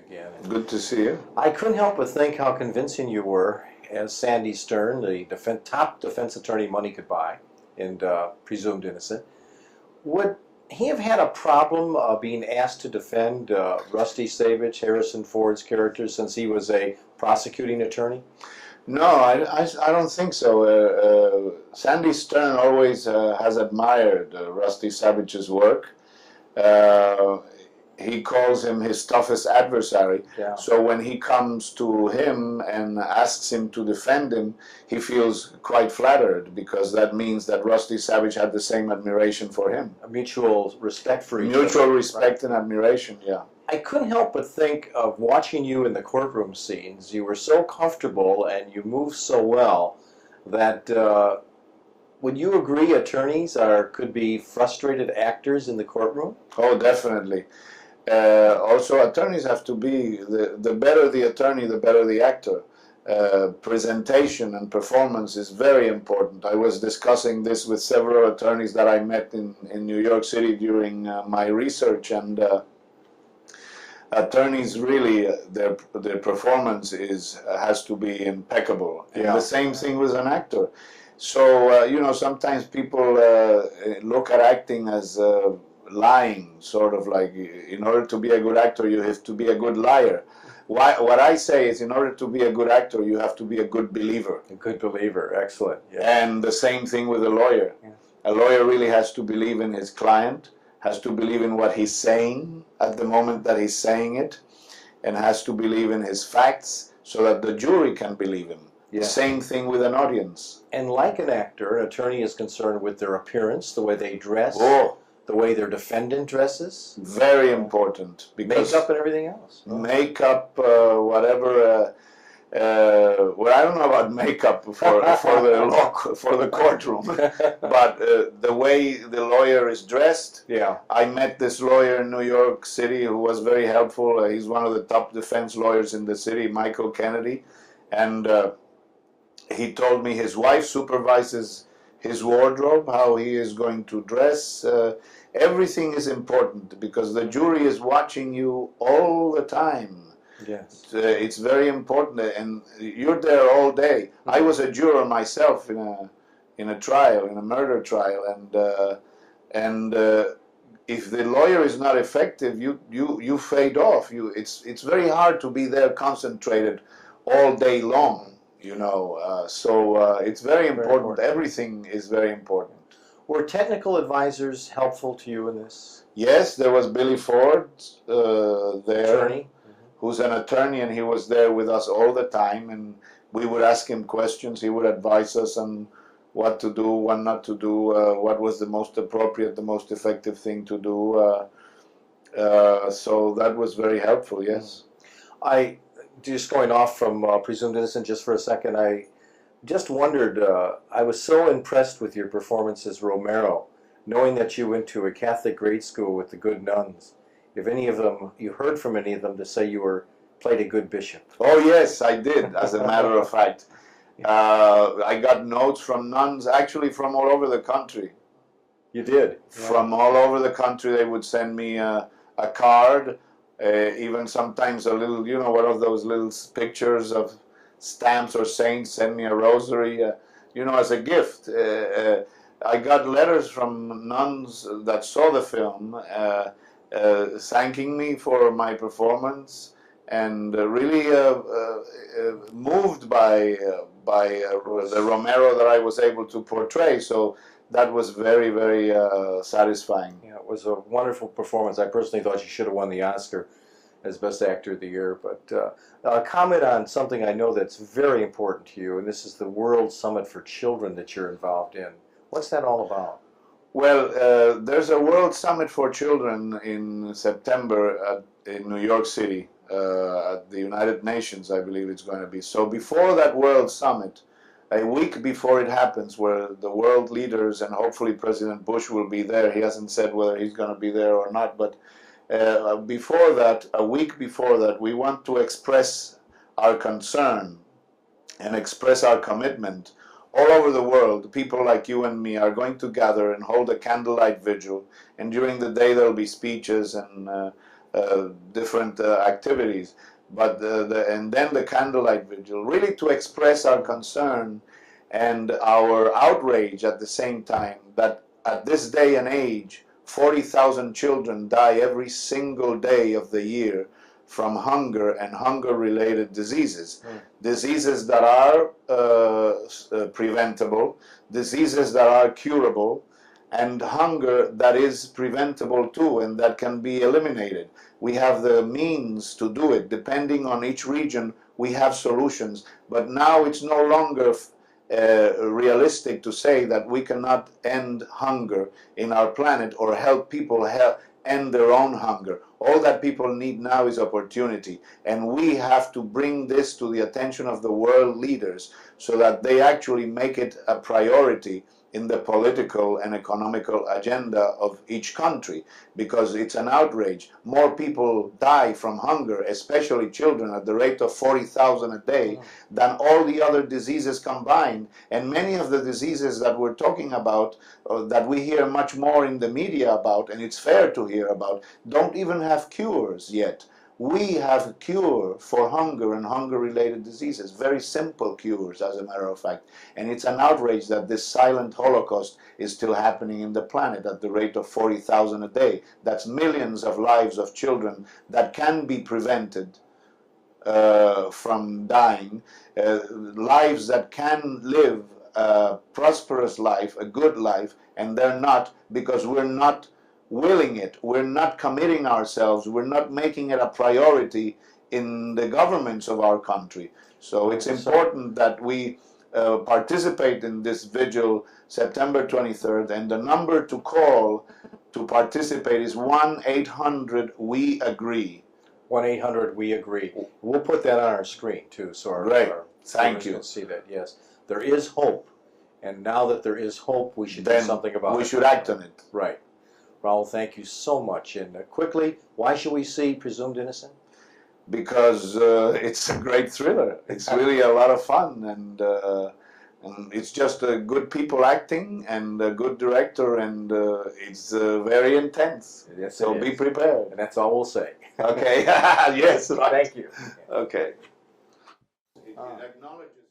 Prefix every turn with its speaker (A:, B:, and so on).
A: again.
B: Good to see you.
A: I couldn't help but think how convincing you were as Sandy Stern, the top defense attorney money could buy, and presumed innocent. Would he have had a problem being asked to defend Rusty Savage, Harrison Ford's character, since he was a prosecuting attorney?
B: No, I don't think so. Sandy Stern always has admired Rusty Savage's work. He calls him his toughest adversary.
A: Yeah.
B: So when he comes to him and asks him to defend him, he feels quite flattered, because that means that Rusty Savage had the same admiration for him.
A: A mutual respect for each other.
B: Mutual respect, right? And admiration, yeah.
A: I couldn't help but think of watching you in the courtroom scenes. You were so comfortable and you moved so well that would you agree attorneys could be frustrated actors in the courtroom?
B: Oh, definitely. Also, attorneys have to be, the better the attorney, the better the actor. Presentation and performance is very important. I was discussing this with several attorneys that I met in New York City during my research, and attorneys really, their performance has to be impeccable. And the same thing with an actor. So, you know, sometimes people look at acting as lying, sort of like, in order to be a good actor, you have to be a good liar. What I say is, in order to be a good actor, you have to be a good believer.
A: A good believer, excellent. Yeah.
B: And the same thing with a lawyer. Yeah. A lawyer really has to believe in his client, has to believe in what he's saying at the moment that he's saying it, and has to believe in his facts so that the jury can believe him. Yeah. Same thing with an audience.
A: And like an actor, an attorney is concerned with their appearance, the way they dress, the way their defendant dresses.
B: Very important.
A: Because makeup and everything else.
B: Makeup, whatever. Well, I don't know about makeup for the courtroom, but the way the lawyer is dressed.
A: Yeah.
B: I met this lawyer in New York City who was very helpful. He's one of the top defense lawyers in the city, Michael Kennedy, and he told me his wife supervises his wardrobe, how he is going to dress. Everything is important because the jury is watching you all the time.
A: Yes.
B: It's very important, and you're there all day. I was a juror myself in a trial, in a murder trial, and if the lawyer is not effective, you fade off. It's very hard to be there concentrated all day long. You know, so it's very important. Everything is very important.
A: Were technical advisors helpful to you in this?
B: Yes, there was Billy Ford there.
A: Attorney?
B: Who's an attorney, and he was there with us all the time, and we would ask him questions. He would advise us on what to do, what not to do, what was the most appropriate, the most effective thing to do. So that was very helpful, yes.
A: Just going off from Presumed Innocent just for a second, I just wondered, I was so impressed with your performance as Romero, knowing that you went to a Catholic grade school with the good nuns. If any of them, you heard from any of them to say you played a good bishop.
B: Oh yes, I did, as a matter of fact. I got notes from nuns, actually from all over the country.
A: You did?
B: From all over the country, they would send me a card, even sometimes a little, you know, one of those little pictures of stamps or saints, send me a rosary, you know, as a gift. I got letters from nuns that saw the film, thanking me for my performance, and really moved by the Romero that I was able to portray. So that was very, very satisfying.
A: Yeah, it was a wonderful performance. I personally thought you should have won the Oscar as Best Actor of the Year. But comment on something I know that's very important to you, and this is the World Summit for Children that you're involved in. What's that all about?
B: Well, there's a World Summit for Children in September in New York City, at the United Nations, I believe it's going to be. So before that World Summit, a week before it happens, where the world leaders and hopefully President Bush will be there, he hasn't said whether he's going to be there or not, but before that, a week before that, we want to express our concern and express our commitment. All over the world, people like you and me are going to gather and hold a candlelight vigil, and during the day there will be speeches and different activities. But and then the candlelight vigil, really to express our concern and our outrage at the same time that at this day and age, 40,000 children die every single day of the year from hunger and hunger-related diseases. Diseases that are preventable, diseases that are curable, and hunger that is preventable too and that can be eliminated. We have the means to do it. Depending on each region, we have solutions. But now it's no longer realistic to say that we cannot end hunger in our planet or help people end their own hunger. All that people need now is opportunity, and we have to bring this to the attention of the world leaders so that they actually make it a priority in the political and economical agenda of each country, because it's an outrage. More people die from hunger, especially children, at the rate of 40,000 a day than all the other diseases combined. And many of the diseases that we're talking about, that we hear much more in the media about, and it's fair to hear about, don't even have cures yet. We have a cure for hunger and hunger-related diseases, very simple cures, as a matter of fact. And it's an outrage that this silent Holocaust is still happening in the planet at the rate of 40,000 a day. That's millions of lives of children that can be prevented from dying, lives that can live a prosperous life, a good life, and they're not, because we're not willing it. We're not committing ourselves. We're not making it a priority in the governments of our country. So it's important that we participate in this vigil September 23rd, and the number to call to participate is 1-800-WE-AGREE.
A: 1-800-WE-AGREE. We'll put that on our screen too, so our
B: Thank you.
A: can see that. Yes, there is hope, and now that there is hope, we should do something about it.
B: We should act on it.
A: Right. Raul, thank you so much. And quickly, why should we see Presumed Innocent?
B: Because it's a great thriller. It's really a lot of fun, and it's just good people acting and a good director, and it's very intense.
A: Yes,
B: so be prepared.
A: And that's all we'll say.
B: Okay. Yes. Right.
A: Thank you.
B: Okay. It acknowledges